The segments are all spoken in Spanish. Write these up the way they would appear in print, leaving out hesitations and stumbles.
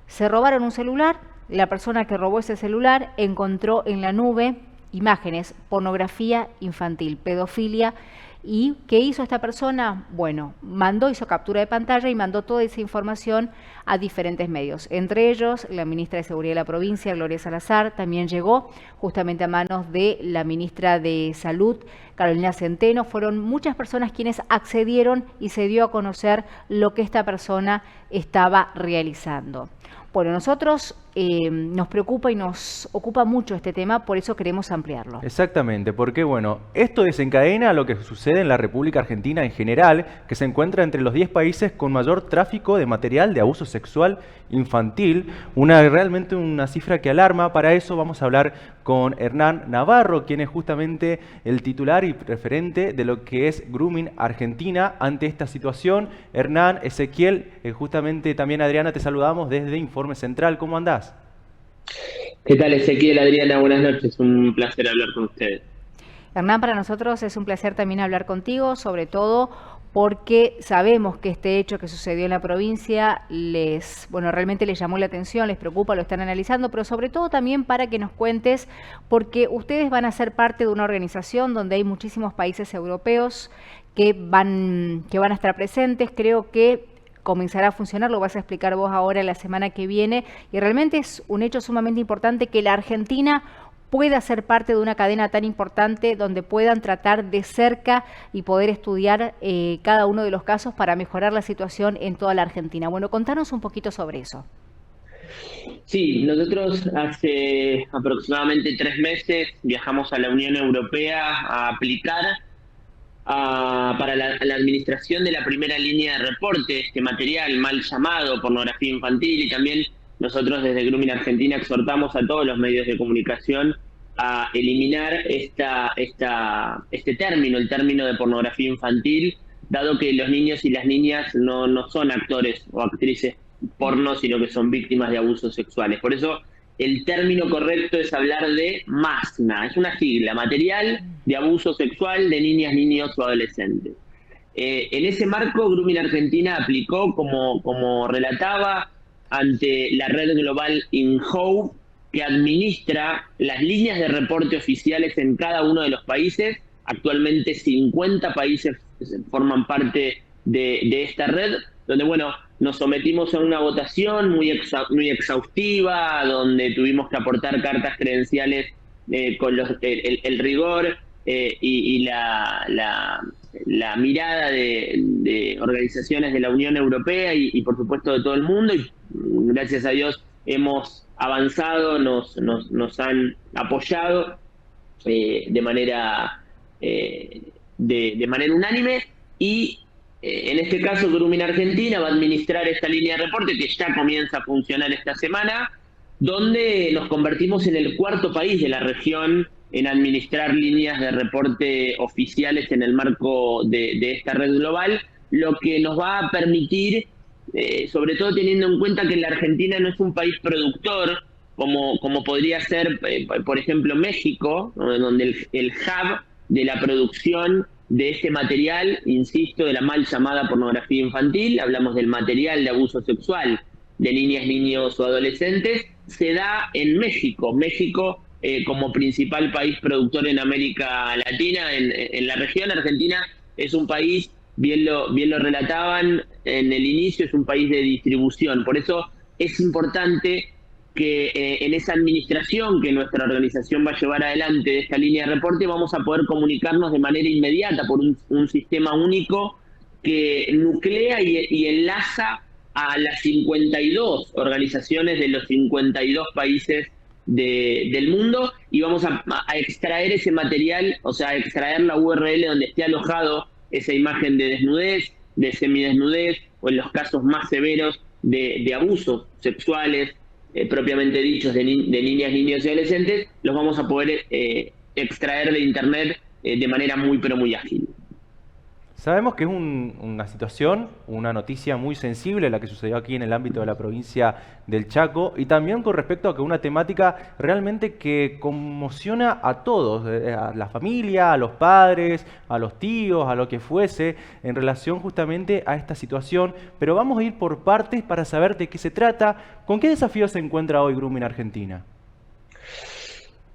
Se robaron un celular, la persona que robó ese celular encontró en la nube imágenes, pornografía infantil, pedofilia. ¿Y qué hizo esta persona? Bueno, hizo captura de pantalla y mandó toda esa información a diferentes medios. Entre ellos, la ministra de Seguridad de la provincia, Gloria Salazar, también llegó justamente a manos de la ministra de Salud, Carolina Centeno. Fueron muchas personas quienes accedieron y se dio a conocer lo que esta persona estaba realizando. Bueno, nosotros nos preocupa y nos ocupa mucho este tema, por eso queremos ampliarlo. Exactamente, porque bueno, esto desencadena lo que sucede en la República Argentina en general, que se encuentra entre los 10 países con mayor tráfico de material de abuso sexual infantil, realmente una cifra que alarma. Para eso vamos a hablar con Hernán Navarro, quien es justamente el titular y referente de lo que es Grooming Argentina ante esta situación. Hernán, Ezequiel, justamente también Adriana, te saludamos desde Informe Central. ¿Cómo andás? ¿Qué tal, Ezequiel, Adriana? Buenas noches, un placer hablar con ustedes. Hernán, para nosotros es un placer también hablar contigo, sobre todo porque sabemos que este hecho que sucedió en la provincia realmente les llamó la atención, les preocupa, lo están analizando, pero sobre todo también para que nos cuentes, porque ustedes van a ser parte de una organización donde hay muchísimos países europeos que van a estar presentes. Creo que comenzará a funcionar, lo vas a explicar vos ahora la semana que viene, y realmente es un hecho sumamente importante que la Argentina pueda ser parte de una cadena tan importante donde puedan tratar de cerca y poder estudiar cada uno de los casos para mejorar la situación en toda la Argentina. Bueno, contanos un poquito sobre eso. Sí, nosotros hace aproximadamente 3 meses viajamos a la Unión Europea a aplicar para la administración de la primera línea de reporte, este material mal llamado pornografía infantil, y también nosotros desde Grooming Argentina exhortamos a todos los medios de comunicación a eliminar este término, el término de pornografía infantil, dado que los niños y las niñas no son actores o actrices porno, sino que son víctimas de abusos sexuales. Por eso el término correcto es hablar de MASNA, es una sigla, material de abuso sexual de niñas, niños o adolescentes. En ese marco, Grooming Argentina aplicó, como relataba, ante la red global INHOPE, que administra las líneas de reporte oficiales en cada uno de los países. Actualmente 50 países forman parte de esta red, donde, nos sometimos a una votación muy exhaustiva, donde tuvimos que aportar cartas credenciales con el rigor y la mirada de organizaciones de la Unión Europea y por supuesto de todo el mundo, y gracias a Dios hemos avanzado, nos han apoyado de manera unánime, y en este caso Grooming Argentina va a administrar esta línea de reporte que ya comienza a funcionar esta semana, donde nos convertimos en el 4.º país de la región en administrar líneas de reporte oficiales en el marco de esta red global, lo que nos va a permitir, sobre todo teniendo en cuenta que la Argentina no es un país productor, como podría ser, por ejemplo, México, ¿no?, donde el hub de la producción de este material, insisto, de la mal llamada pornografía infantil, hablamos del material de abuso sexual de niñas, niños o adolescentes, se da en México. México, como principal país productor en América Latina, en la región. Argentina es un país, bien lo relataban en el inicio, es un país de distribución. Por eso es importante que en esa administración que nuestra organización va a llevar adelante de esta línea de reporte, vamos a poder comunicarnos de manera inmediata por un sistema único que nuclea y enlaza a las 52 organizaciones de los 52 países del mundo, y vamos a extraer ese material, o sea, a extraer la URL donde esté alojado esa imagen de desnudez, de semidesnudez, o en los casos más severos de abusos sexuales propiamente dichos de niñas, niños y adolescentes. Los vamos a poder extraer de internet de manera muy pero muy ágil. Sabemos que es una situación, una noticia muy sensible la que sucedió aquí en el ámbito de la provincia del Chaco, y también con respecto a que una temática realmente que conmociona a todos, a la familia, a los padres, a los tíos, a lo que fuese, en relación justamente a esta situación. Pero vamos a ir por partes para saber de qué se trata. ¿Con qué desafíos se encuentra hoy Grooming Argentina?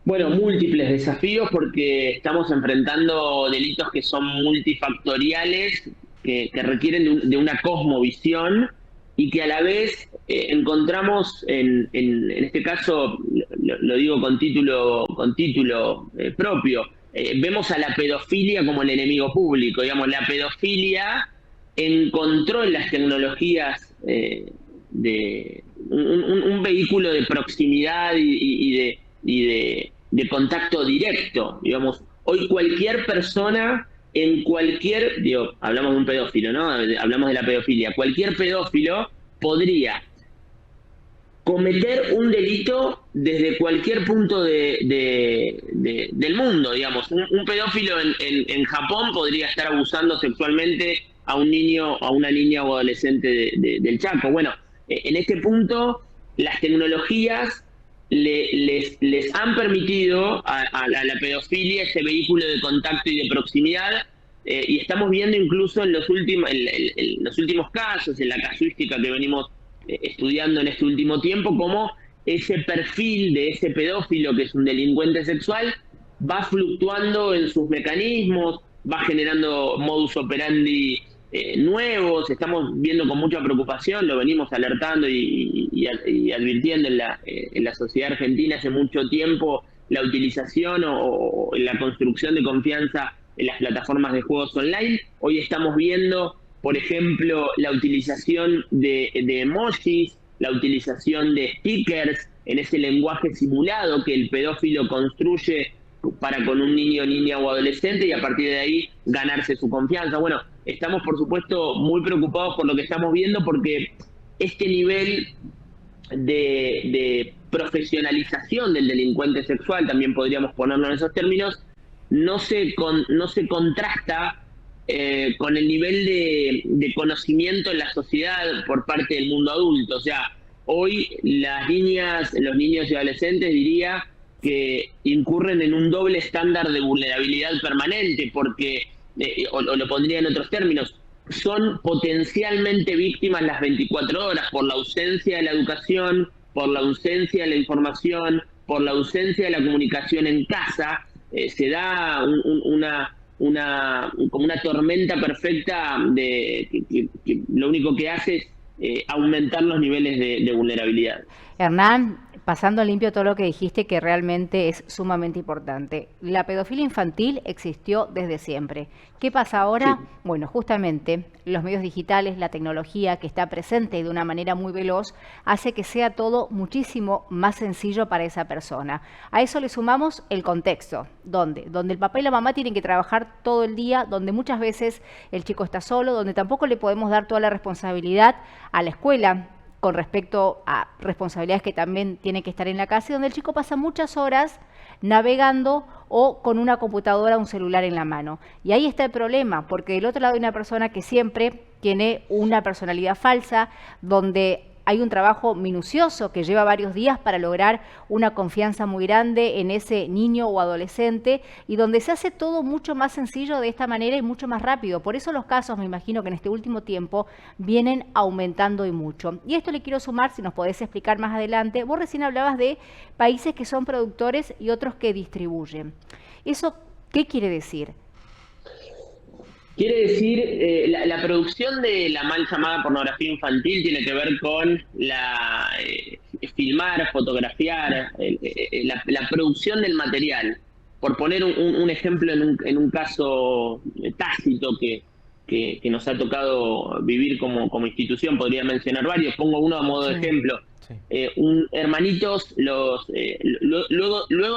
Bueno, múltiples desafíos porque estamos enfrentando delitos que son multifactoriales, que requieren de una cosmovisión y que a la vez encontramos en este caso, lo digo con título propio, vemos a la pedofilia como el enemigo público. Digamos, la pedofilia encontró en las tecnologías de un vehículo de proximidad y de contacto directo. Digamos, hoy cualquier persona en cualquier, hablamos de un pedófilo, ¿no? Hablamos de la pedofilia. Cualquier pedófilo podría cometer un delito desde cualquier punto del mundo, digamos. Un pedófilo en Japón podría estar abusando sexualmente a un niño, a una niña o adolescente del Chaco. Bueno, en este punto las tecnologías les han permitido a la pedofilia ese vehículo de contacto y de proximidad, y estamos viendo incluso en los últimos casos, en la casuística que venimos estudiando en este último tiempo, cómo ese perfil de ese pedófilo que es un delincuente sexual va fluctuando en sus mecanismos, va generando modus operandi nuevos. Estamos viendo con mucha preocupación, lo venimos alertando y advirtiendo en la sociedad argentina hace mucho tiempo, la utilización o la construcción de confianza en las plataformas de juegos online. Hoy estamos viendo, por ejemplo, la utilización de emojis, la utilización de stickers en ese lenguaje simulado que el pedófilo construye para con un niño, niña o adolescente, y a partir de ahí ganarse su confianza. Bueno, estamos por supuesto muy preocupados por lo que estamos viendo, porque este nivel de profesionalización del delincuente sexual, también podríamos ponerlo en esos términos, no se contrasta con el nivel de conocimiento en la sociedad por parte del mundo adulto. O sea, hoy las niñas, los niños y adolescentes, diría que incurren en un doble estándar de vulnerabilidad permanente, porque, o lo pondría en otros términos, son potencialmente víctimas las 24 horas por la ausencia de la educación, por la ausencia de la información, por la ausencia de la comunicación en casa. Se da como una tormenta perfecta que lo único que hace es aumentar los niveles de vulnerabilidad. Hernán, pasando limpio todo lo que dijiste, que realmente es sumamente importante. La pedofilia infantil existió desde siempre. ¿Qué pasa ahora? Sí. Bueno, justamente los medios digitales, la tecnología que está presente de una manera muy veloz, hace que sea todo muchísimo más sencillo para esa persona. A eso le sumamos el contexto, donde el papá y la mamá tienen que trabajar todo el día, donde muchas veces el chico está solo, donde tampoco le podemos dar toda la responsabilidad a la escuela, con respecto a responsabilidades que también tienen que estar en la casa, y donde el chico pasa muchas horas navegando o con una computadora o un celular en la mano. Y ahí está el problema, porque del otro lado hay una persona que siempre tiene una personalidad falsa, donde hay un trabajo minucioso que lleva varios días para lograr una confianza muy grande en ese niño o adolescente, y donde se hace todo mucho más sencillo de esta manera y mucho más rápido. Por eso los casos, me imagino que en este último tiempo vienen aumentando y mucho. Y esto le quiero sumar, si nos podés explicar más adelante, vos recién hablabas de países que son productores y otros que distribuyen. ¿Eso qué quiere decir? Quiere decir, la producción de la mal llamada pornografía infantil tiene que ver con filmar, fotografiar, la producción del material. Por poner un ejemplo en un caso tácito que nos ha tocado vivir como institución, podría mencionar varios, pongo uno a modo de ejemplo. Sí. Hermanitos, luego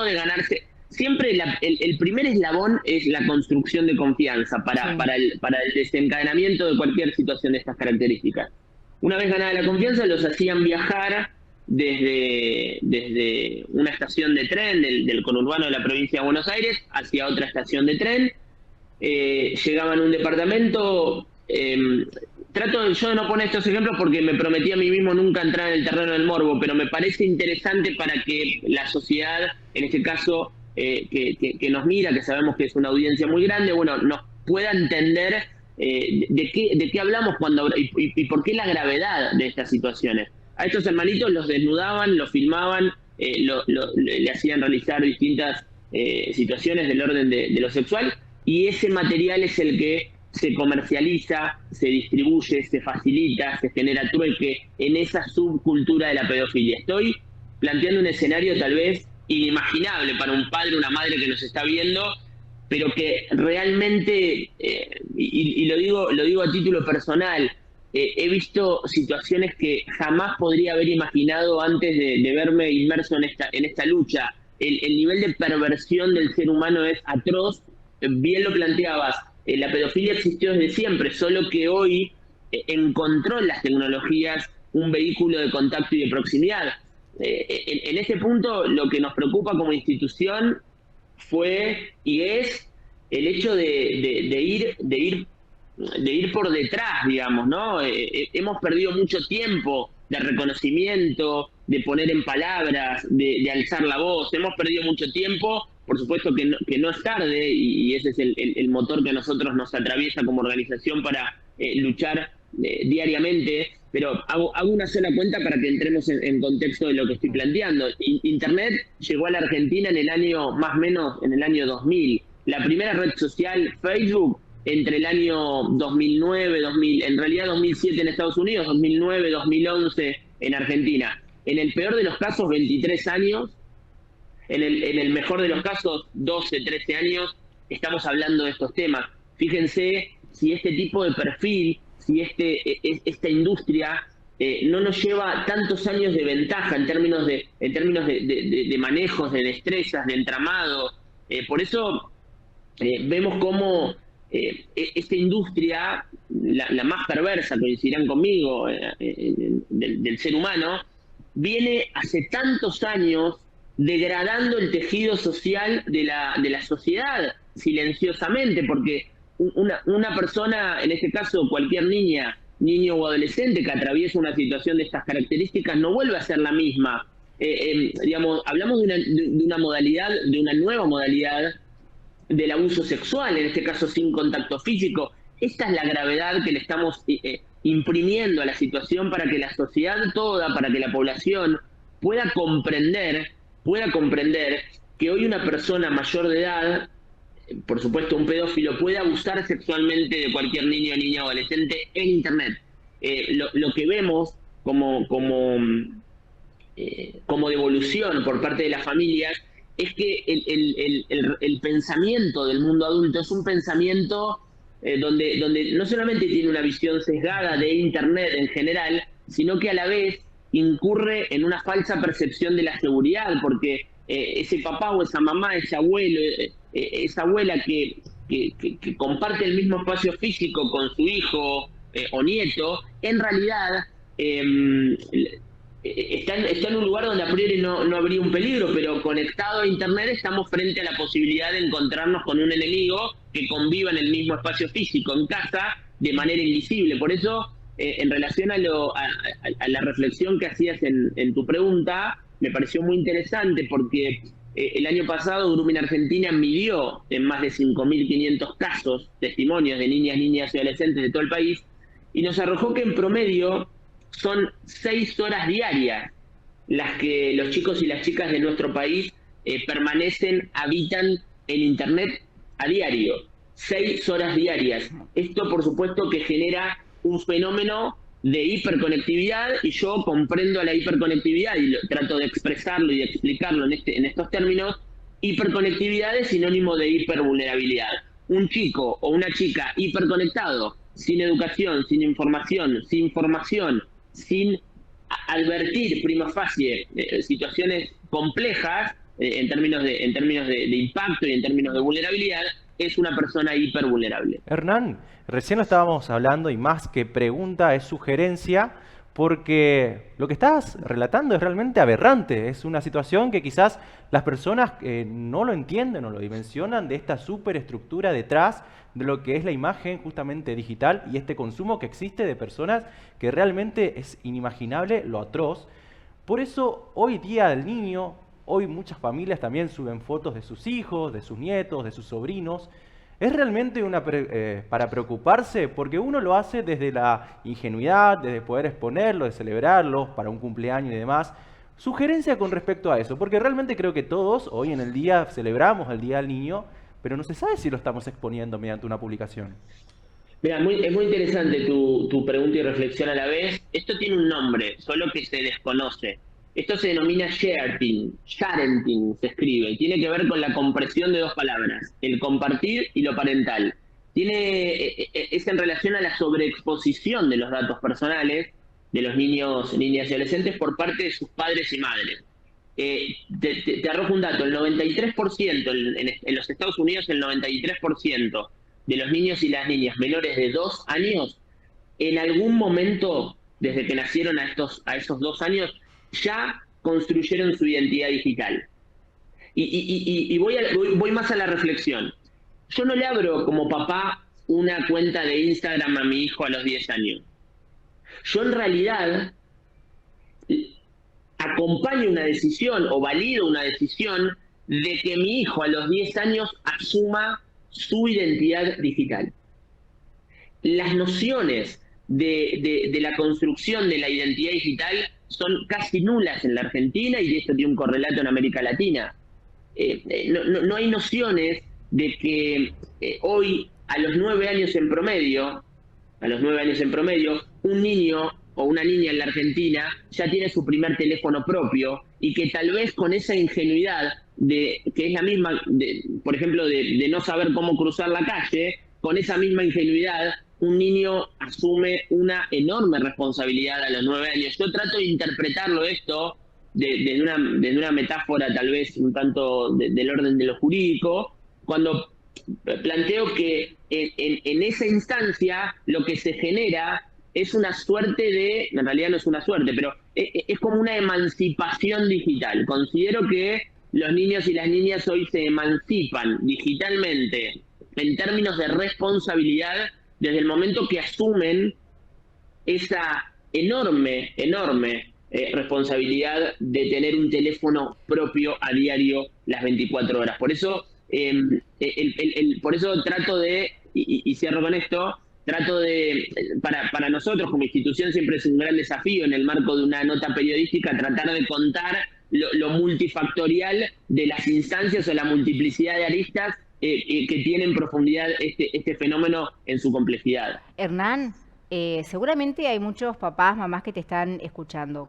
de ganarse... Siempre el primer eslabón es la construcción de confianza para el desencadenamiento de cualquier situación de estas características. Una vez ganada la confianza, los hacían viajar desde una estación de tren del conurbano de la provincia de Buenos Aires hacia otra estación de tren. llegaban a un departamento. Trato yo de no poner estos ejemplos porque me prometí a mí mismo nunca entrar en el terreno del morbo, pero me parece interesante para que la sociedad, en este caso, que nos mira, que sabemos que es una audiencia muy grande, bueno, nos pueda entender de qué hablamos cuando y por qué la gravedad de estas situaciones. A estos hermanitos los desnudaban, los filmaban, le hacían realizar distintas situaciones del orden de lo sexual, y ese material es el que se comercializa, se distribuye, se facilita, se genera trueque en esa subcultura de la pedofilia. Estoy planteando un escenario tal vez inimaginable para un padre o una madre que nos está viendo, pero que realmente, y lo digo a título personal, he visto situaciones que jamás podría haber imaginado antes de verme inmerso en esta lucha. El nivel de perversión del ser humano es atroz. Bien lo planteabas, la pedofilia existió desde siempre, solo que hoy encontró en las tecnologías un vehículo de contacto y de proximidad. En ese punto, lo que nos preocupa como institución fue y es el hecho de ir por detrás, digamos, ¿no? Hemos perdido mucho tiempo de reconocimiento, de poner en palabras, de alzar la voz. Hemos perdido mucho tiempo. Por supuesto que no es tarde, y ese es el motor que a nosotros nos atraviesa como organización para luchar diariamente, pero hago una sola cuenta para que entremos en contexto de lo que estoy planteando. Internet llegó a la Argentina en el año, más o menos, en el año 2000. La primera red social, Facebook, entre el año 2009, en realidad 2007 en Estados Unidos, 2009, 2011 en Argentina. En el peor de los casos, 23 años. En el mejor de los casos, 12, 13 años, estamos hablando de estos temas. Fíjense si este tipo de perfil, si esta industria no nos lleva tantos años de ventaja en términos de manejos, de destrezas, de entramado. Por eso vemos cómo esta industria, la más perversa, coincidirán conmigo, del ser humano, viene hace tantos años degradando el tejido social de la sociedad silenciosamente, porque una persona, en este caso cualquier niño o adolescente que atraviesa una situación de estas características no vuelve a ser la misma. Digamos, hablamos de una modalidad, de una nueva modalidad del abuso sexual, en este caso sin contacto físico. Esta es la gravedad que le estamos imprimiendo a la situación para que la sociedad toda, para que la población pueda comprender que hoy una persona mayor de edad, por supuesto un pedófilo, puede abusar sexualmente de cualquier niño, niña o adolescente en Internet. Lo que vemos como devolución por parte de las familias es que el pensamiento del mundo adulto es un pensamiento donde no solamente tiene una visión sesgada de Internet en general, sino que a la vez incurre en una falsa percepción de la seguridad, porque ese papá o esa mamá, ese abuelo, esa abuela que comparte el mismo espacio físico con su hijo o nieto, en realidad está en un lugar donde a priori no habría un peligro, pero conectado a Internet estamos frente a la posibilidad de encontrarnos con un enemigo que conviva en el mismo espacio físico, en casa, de manera invisible. Por eso, en relación a la reflexión que hacías en tu pregunta, me pareció muy interesante porque el año pasado Grooming Argentina midió en más de 5.500 casos, testimonios de niñas y adolescentes de todo el país, y nos arrojó que en promedio son 6 horas diarias las que los chicos y las chicas de nuestro país habitan en Internet a diario. 6 horas diarias. Esto, por supuesto, que genera un fenómeno de hiperconectividad, y yo comprendo la hiperconectividad y trato de expresarlo y de explicarlo en estos términos. Hiperconectividad es sinónimo de hipervulnerabilidad. Un chico o una chica hiperconectado, sin educación, sin información, sin formación, sin advertir prima facie situaciones complejas en términos de impacto y en términos de vulnerabilidad, es una persona hipervulnerable. Hernán, recién lo estábamos hablando y más que pregunta es sugerencia, porque lo que estás relatando es realmente aberrante. Es una situación que quizás las personas no lo entienden o lo dimensionan de esta superestructura detrás de lo que es la imagen justamente digital y este consumo que existe de personas que realmente es inimaginable lo atroz. Por eso hoy día del niño, hoy muchas familias también suben fotos de sus hijos, de sus nietos, de sus sobrinos. Es realmente para preocuparse, porque uno lo hace desde la ingenuidad, desde poder exponerlo, de celebrarlo para un cumpleaños y demás. Sugerencia con respecto a eso, porque realmente creo que todos hoy en el día celebramos el Día del Niño, pero no se sabe si lo estamos exponiendo mediante una publicación. Mira, es muy interesante tu pregunta y reflexión a la vez. Esto tiene un nombre, solo que se desconoce. Esto se denomina sharing se escribe, y tiene que ver con la compresión de dos palabras, el compartir y lo parental. Es en relación a la sobreexposición de los datos personales de los niños, niñas y adolescentes por parte de sus padres y madres. Te arrojo un dato, el 93%, en los Estados Unidos el 93% de los niños y las niñas menores de 2 años, en algún momento, desde que nacieron a esos 2 años, ya construyeron su identidad digital. Y voy más a la reflexión. Yo no le abro como papá una cuenta de Instagram a mi hijo a los 10 años. Yo en realidad acompaño una decisión o valido una decisión de que mi hijo a los 10 años asuma su identidad digital. Las nociones de la construcción de la identidad digital son casi nulas en la Argentina y de esto tiene un correlato en América Latina. No hay nociones de que hoy a los 9 años en promedio, un niño o una niña en la Argentina ya tiene su primer teléfono propio y que tal vez con esa ingenuidad que es la misma, por ejemplo, de no saber cómo cruzar la calle, con esa misma ingenuidad un niño asume una enorme responsabilidad a los 9 años. Yo trato de interpretarlo esto desde una metáfora tal vez un tanto del orden de lo jurídico, cuando planteo que en esa instancia lo que se genera es una suerte en realidad no es una suerte, pero es como una emancipación digital. Considero que los niños y las niñas hoy se emancipan digitalmente en términos de responsabilidad desde el momento que asumen esa enorme responsabilidad de tener un teléfono propio a diario las 24 horas. Por eso, por eso trato de, y cierro con esto, para nosotros como institución siempre es un gran desafío en el marco de una nota periodística tratar de contar lo multifactorial de las instancias o la multiplicidad de aristas que tiene en profundidad este fenómeno en su complejidad. Hernán, seguramente hay muchos papás, mamás que te están escuchando.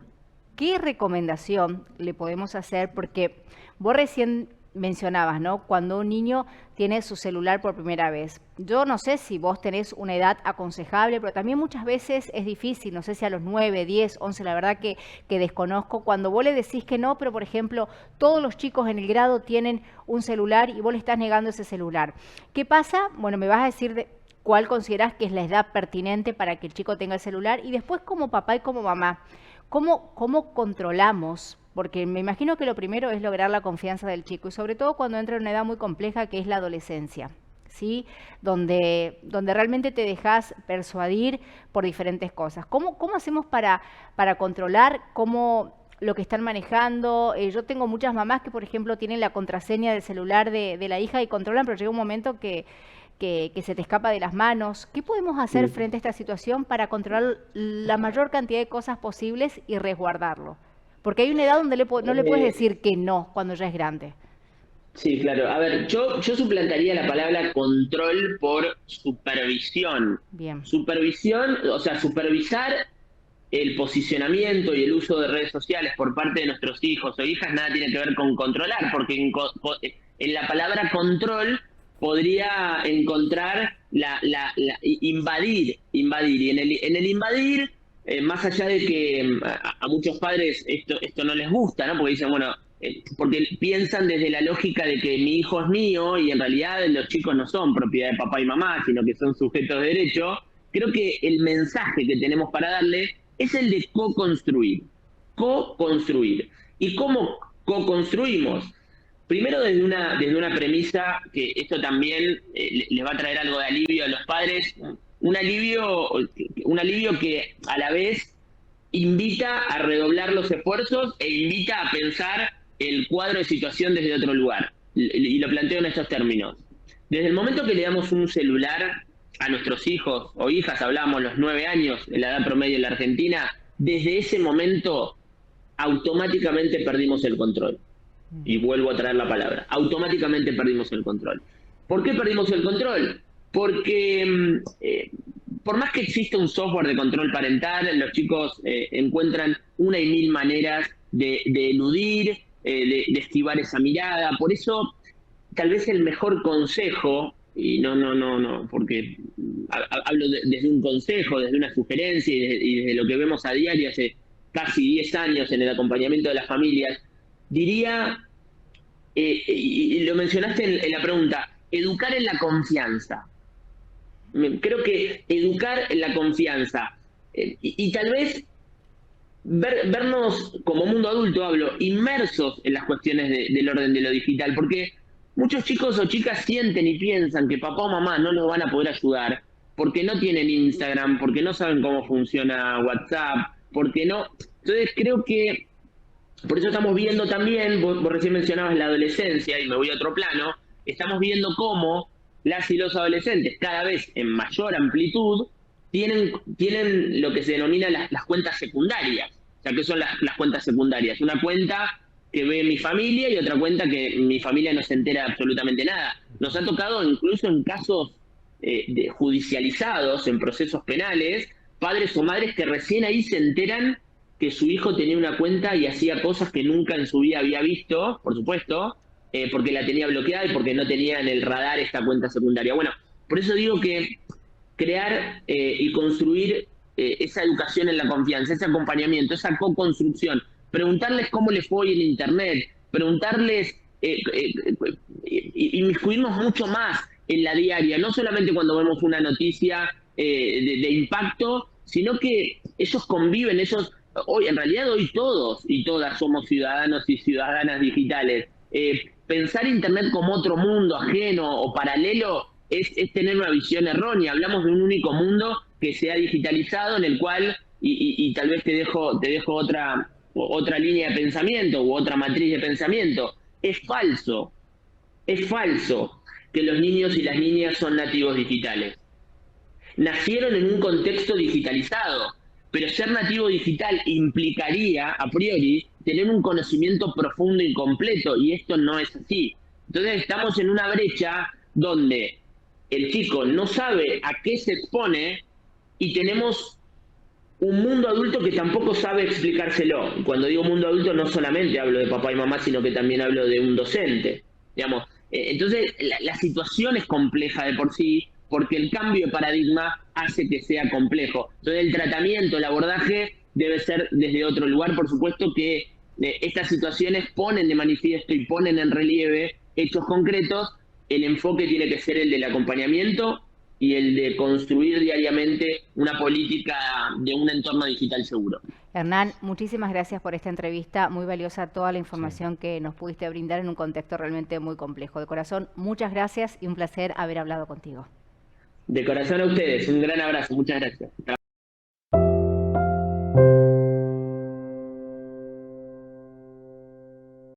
¿Qué recomendación le podemos hacer? Porque vos recién mencionabas, ¿no? Cuando un niño tiene su celular por primera vez. Yo no sé si vos tenés una edad aconsejable, pero también muchas veces es difícil, no sé si a los 9, 10, 11, la verdad que desconozco. Cuando vos le decís que no, pero por ejemplo, todos los chicos en el grado tienen un celular y vos le estás negando ese celular. ¿Qué pasa? Bueno, me vas a decir cuál considerás que es la edad pertinente para que el chico tenga el celular y después como papá y como mamá, ¿cómo controlamos? Porque me imagino que lo primero es lograr la confianza del chico y sobre todo cuando entra en una edad muy compleja que es la adolescencia, ¿sí? Donde realmente te dejas persuadir por diferentes cosas. ¿Cómo hacemos para controlar lo que están manejando? Yo tengo muchas mamás que, por ejemplo, tienen la contraseña del celular de la hija y controlan, pero llega un momento que se te escapa de las manos. ¿Qué podemos hacer frente a esta situación para controlar la mayor cantidad de cosas posibles y resguardarlo? Porque hay una edad donde no le puedes decir que no cuando ya es grande. Sí, claro. A ver, yo suplantaría la palabra control por supervisión. Bien. Supervisión, o sea, supervisar el posicionamiento y el uso de redes sociales por parte de nuestros hijos o hijas nada tiene que ver con controlar, porque en la palabra control podría encontrar invadir. Y en el invadir, más allá de que a muchos padres esto no les gusta, ¿no? Porque dicen, bueno, porque piensan desde la lógica de que mi hijo es mío y en realidad los chicos no son propiedad de papá y mamá, sino que son sujetos de derecho. Creo que el mensaje que tenemos para darle es el de co-construir. Co-construir. ¿Y cómo co-construimos? Primero desde una premisa que esto también les va a traer algo de alivio a los padres, un alivio que a la vez invita a redoblar los esfuerzos e invita a pensar el cuadro de situación desde otro lugar. Y lo planteo en estos términos. Desde el momento que le damos un celular a nuestros hijos o hijas, hablamos los 9 años, en la edad promedio en la Argentina, desde ese momento automáticamente perdimos el control. Y vuelvo a traer la palabra, automáticamente perdimos el control. ¿Por qué perdimos el control? Porque por más que exista un software de control parental, los chicos encuentran una y mil maneras de eludir, de esquivar esa mirada. Por eso, tal vez el mejor consejo, y no, porque hablo desde un consejo, desde una sugerencia y desde lo que vemos a diario hace casi 10 años en el acompañamiento de las familias, diría, y lo mencionaste en la pregunta, educar en la confianza. Creo que educar en la confianza y tal vez vernos como mundo adulto, hablo, inmersos en las cuestiones del orden de lo digital, porque muchos chicos o chicas sienten y piensan que papá o mamá no los van a poder ayudar porque no tienen Instagram, porque no saben cómo funciona WhatsApp, porque no. Entonces creo que por eso estamos viendo también, vos recién mencionabas la adolescencia, y me voy a otro plano, estamos viendo cómo las y los adolescentes, cada vez en mayor amplitud, tienen lo que se denomina las cuentas secundarias. O sea, ¿qué son las cuentas secundarias? Una cuenta que ve mi familia y otra cuenta que mi familia no se entera absolutamente nada. Nos ha tocado incluso en casos judicializados, en procesos penales, padres o madres que recién ahí se enteran que su hijo tenía una cuenta y hacía cosas que nunca en su vida había visto, por supuesto, porque la tenía bloqueada y porque no tenía en el radar esta cuenta secundaria. Bueno, por eso digo que crear y construir esa educación en la confianza, ese acompañamiento, esa co-construcción, preguntarles cómo les fue en Internet, preguntarles, inmiscuirnos mucho más en la diaria, no solamente cuando vemos una noticia de impacto, sino que ellos conviven, hoy, en realidad hoy todos y todas somos ciudadanos y ciudadanas digitales. Pensar Internet como otro mundo ajeno o paralelo es tener una visión errónea. Hablamos de un único mundo que se ha digitalizado, en el cual, y tal vez te dejo otra línea de pensamiento u otra matriz de pensamiento. Es falso que los niños y las niñas son nativos digitales. Nacieron en un contexto digitalizado, pero ser nativo digital implicaría, a priori, tener un conocimiento profundo y completo, y esto no es así. Entonces estamos en una brecha donde el chico no sabe a qué se expone y tenemos un mundo adulto que tampoco sabe explicárselo. Y cuando digo mundo adulto no solamente hablo de papá y mamá, sino que también hablo de un docente. Digamos, entonces la situación es compleja de por sí, porque el cambio de paradigma hace que sea complejo. Entonces el tratamiento, el abordaje debe ser desde otro lugar. Por supuesto que estas situaciones ponen de manifiesto y ponen en relieve hechos concretos. El enfoque tiene que ser el del acompañamiento y el de construir diariamente una política de un entorno digital seguro. Hernán, muchísimas gracias por esta entrevista, muy valiosa toda la información que nos pudiste brindar en un contexto realmente muy complejo. De corazón, muchas gracias y un placer haber hablado contigo. De corazón a ustedes, un gran abrazo, muchas gracias.